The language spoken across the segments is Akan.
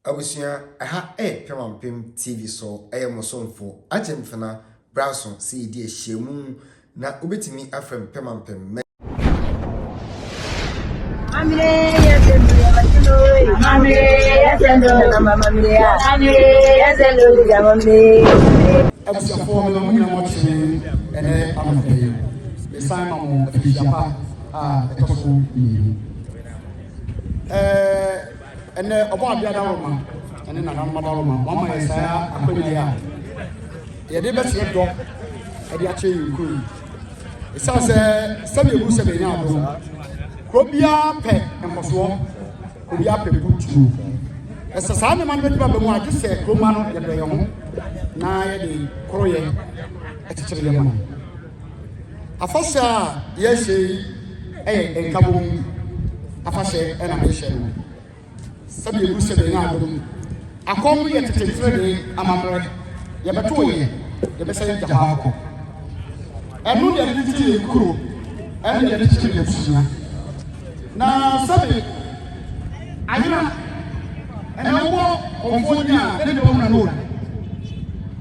Abusia aha Pemampem TV so mosomfo Achemfena Branson CD Shemu na obetimi afrem Pemampem and the about the other woman, and then another woman, one my say, I put it out. Yeah, they best your dog at the actual crew. It sounds some of you say now, Cobia pet and Moswell, Cobia pet boot. As a son of man, but what you say, Roman, the Bayon, Naya the Croye, etc. A fossa, yes, a cabum, a fashe, and a mission. Sabi you say they are doing. I come here to take Friday, Amamre, Yabatoye, the best of Jahako. I know that it is a crew, and the little Yusina. Now, Sabi, I know, and I walk on Fonia, and the woman alone.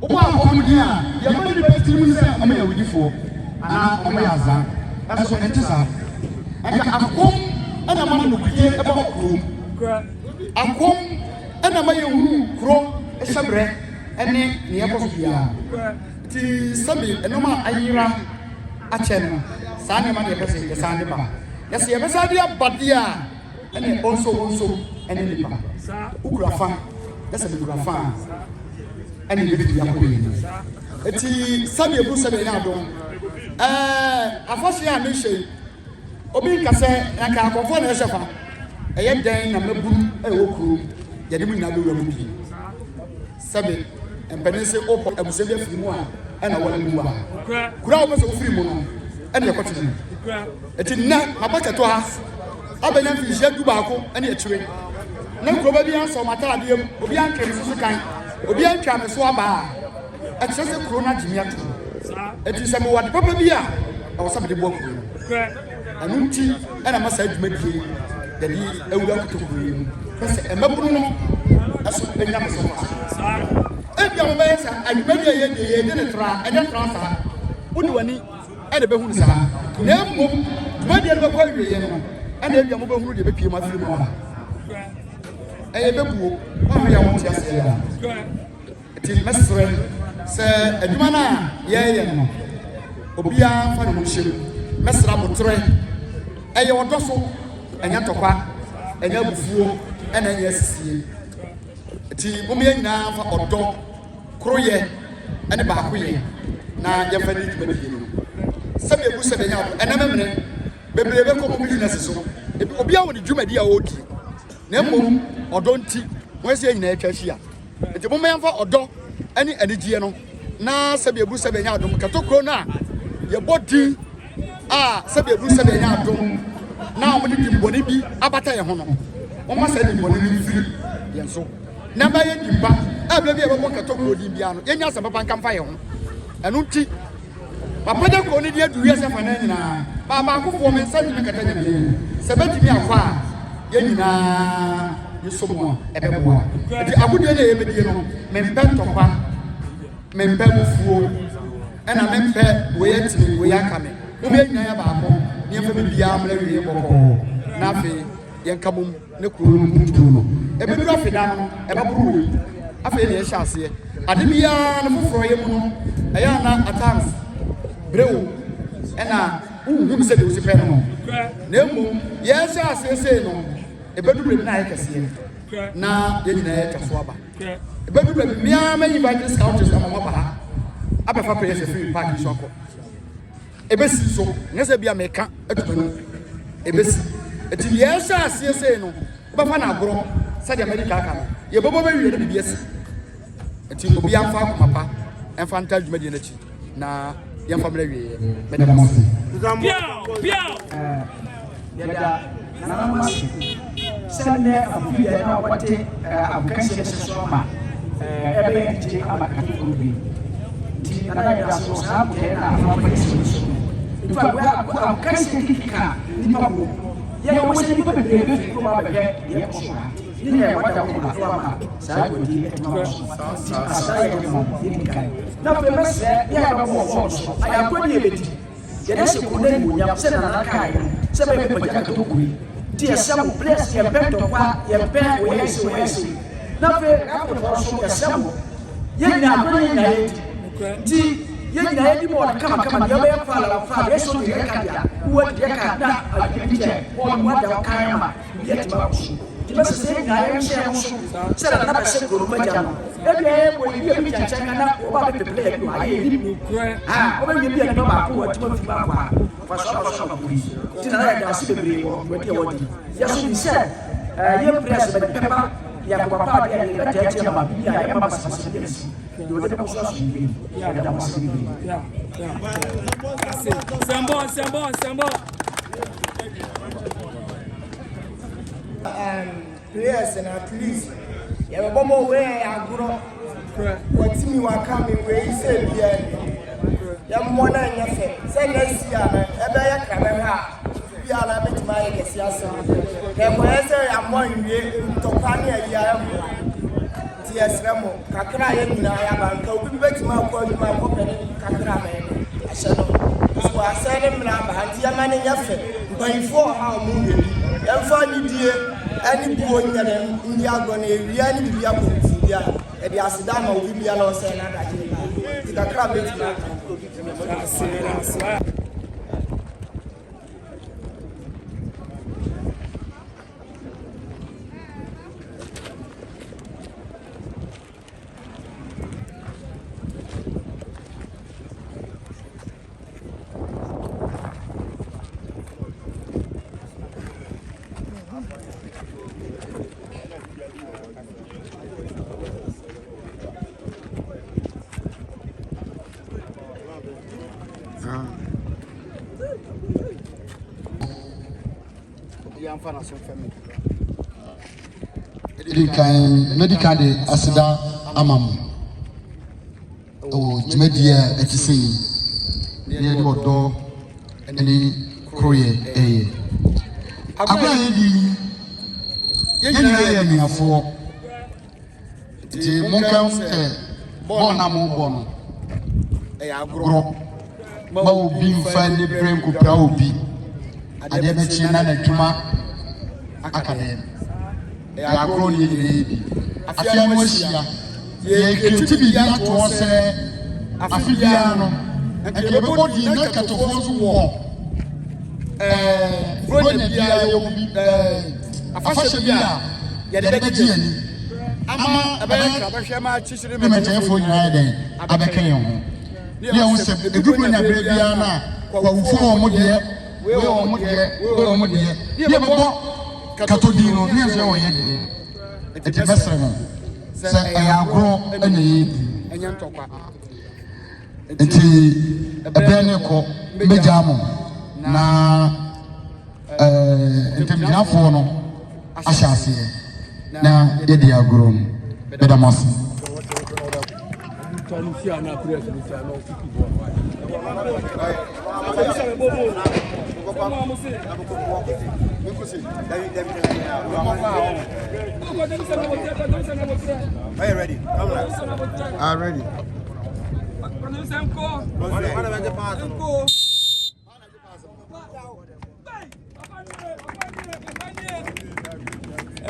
Opa, Omodia, you are going to be streaming I'm here with you for, and I'm Omayaza, that's what it is. And I come, and I'm on the clear about crew. Akom ena maye hu kro esebre ene ne yebo bia ti sabi enoma ayira ache no sa ne ma ne yebe se sa ne ba yesi yebe sa dia badia ene onso ene nipa ukura fa yesi be ukura fa ene be bia ko ni ti sabi ebu sabi na do afasia ne hye obi kase na ka akofo na hyefa eye den na maburu wokuru yede mu nyina be wura mu bi sabe empenese opo abusebe afiri mu a na wala mu a kura obo so ofiri mu no ene yekote mu eti na mabakato ha abenya fi hia du baako ene ekire na kuro bi anso matara de mu obi ankere so kan obi antwa me so aba a ekire se kuro na jimi ato eti se me wade papa bi a o sabe de bo kuro anunti ena masa adwuma die jadi ewura kutukuru pese emaburu no aso enya meso ebia mo be sa adwuma ye ne tra sa woni wani e de behunu sa na mmom dwuma de be kwa wiye no e na ebia mo behunu de be pie ma firi mo ba e bebuo wa ya mo tia se ya ti mesre se adwuma na ye no obia fa no hye mesra botre e ye wodoso enya tokwa enya bufuo ena enya sisie ti bomye nyina fa odo kroye ene ba akoye na ye fa ni dibadie no sabe ebu sabe nya ena memre bebrebe ko mo business so obi a woni dwumadi a odi na mmom odo nti won se nyina atwa hia ti bomye fa odo ene anigie no na sabe ebu sabe nya adom katokro na ye bodi a sabe ebu sabe nya adom na o de boni bi abata ye ho no o ma sa de boni ni firi ye so na ba ye dimba a bla bi e bo katokro di bia no ye nya sa papa nkan fa ye ho enu nti papa de ko ni de adu ye se fa na nyina ba ko fo me sa ni kata nya bi se ba di bi akwa ye nyina ye so mo e be bo ti agudie na ye be die no me mpe tokwa me mpe bufuo ena me mpe we ye timi we ya kame o be nyina ya ba ko ni fa bia amla wie boko na fe yen kabum ne kuro mutu no e be dura fe da no e ba buru afa ye hye ase ade bia ne foforo ye mu no e ya na atams brewo ena hu se de usi pe no na emu ye hye ase se no e be dura na ye kase na ye nyina ye kaso aba e be dura bia ma yi ba just counters am ma ba ha abefa pe ye se free park so akọ ebesi so nyese bia meka atuma ebesi eti ye sha asiese no ba fa na agro sa de america aka no ye bobo ba wiye de biesi eti obi amfa akoma emfa nta dwuma de nachi na ye mfa mra wiye me da mo yada na ma sende abubi ya na wate abukanshi so ma ebe je amaka kubi ti na ya so sabu ke na afa so ifa wa abukanshi kika ni babu ya wo se ni bebe ko ba bebe ya ko ni ya wada ko ma fama sa ko di e ma so asa ya ko mo ni kan na fe mese ya ba mo so aya ko ni ebedi ya de se ko ne mu nya se na kai se ba be pa to ku ti ya sam place ya be to kwa ya be o yesi na fe ka ko so ya sam ye na ko ni na ti ye na ye di mo kama ya be fa ye so di ka dia wo di ka da a di je o mo da kai ma ye ti ba ku Mas saya nggak yang saya nak pasal guru macam, dia boleh dia bicara dengan orang berbeza itu aja ini, orang yang dia cuma aku cuma pasal polisi, tidak ada asal berbeza, berarti awak ya sudah ia berasa sebagai apa yang bapa dia yang dia cuma dia yang masih dia sih, dia ada masalah sendiri, ada masalah sendiri. Sambon. Players and at least you have one more way I grow. What me wa come way say bien. Ya mo na nya fe. Say next year e be ya ka be ha. Bia na be ma ye siasa. E mo say ya mo nwie to pa na ya mo. Ti esremo kakra ye nyina ya ba nka obi be ma ko pe kakra ma ye. Asha no. So asa ne mra ba nti ya ma ne nya fe. Banfo ha mo nwie. Ya fa ni die any boy nyane ndi agone ewia ni bibia ko tibia e dia asida ma obi bia na o se na da je ba ti kakra be ti na medical de asida amam o jmedia etisi ne de odo eni kroye agba yedi yenya ye niafo ti monkan bona mo bono agro ma obi mfa ne brem ko pra obi ade na chi na adwuma akade ya agro ni bi afia mo hia ye keti bi ya to se afia no ake be body na katofo so wo bronya bia yo bi afashe bia ya de be ji ani ama abeka bahwe ma chisire me metefo nyina den abeka ye ho ne ho se edubro nya bra bia na kwa ufo mo de we o mo de ye be bo katodino ne se o ye de eti mesre no se ayagro ene yi enya ntokwa eti ebe ne ko mejamo na entemnyafo no ahyase na ye de agro no bedamos Are you ready? Come on. I'm ready.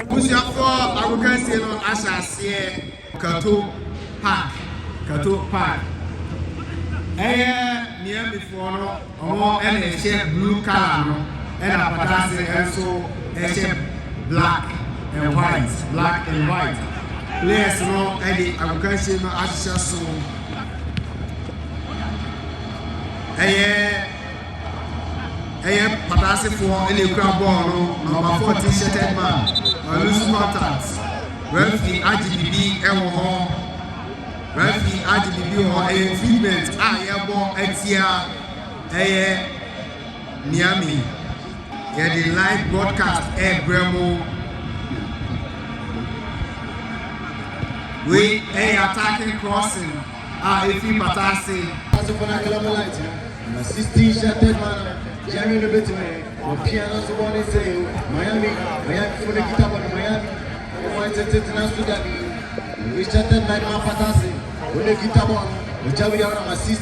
Busiafo agokansie no ahyase Kato Park. Miami for no omo ene blue color no ena patase enso black and white. Players no edi agokansie no ahyase so patase for ene kura ball no number 14 shirted man lose contact. Referee IGBB ewo ho. Referee IGBB ho treatment yebo etia Miami. The live broadcast Bremo. We attacking crossing if you patasi. Na 16 shirted man Jerry no betime o piano so one say Miami for the guitar for Miami Tetina Sudani. We chatted by Mapatasi. We make it a one. We tell you our assist.